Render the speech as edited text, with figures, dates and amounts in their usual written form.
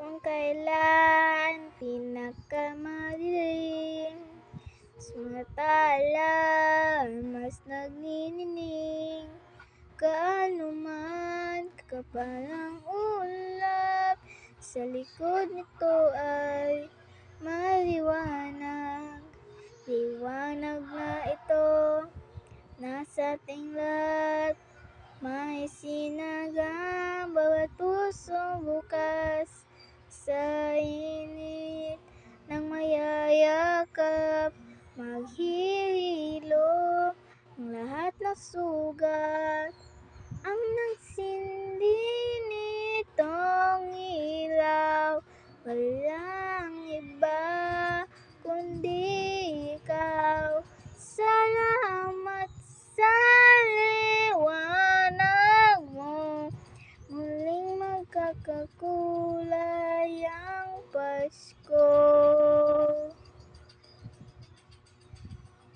kung kailan pinakamadilim. Samantala, mas nagninining. Gaano man kakapal ang ulap, sa likod nito ay maliwanag. Liwanag na ito, nasa ating lahat. May sinagang bawat pusong bukas, sa init ng mayayakap. Maghihilom ang lahat ng sugat. Ang nagsindi nitong ilaw, walang iba kundi ikaw. Salamat sa liwanag mo, muling magkakakulay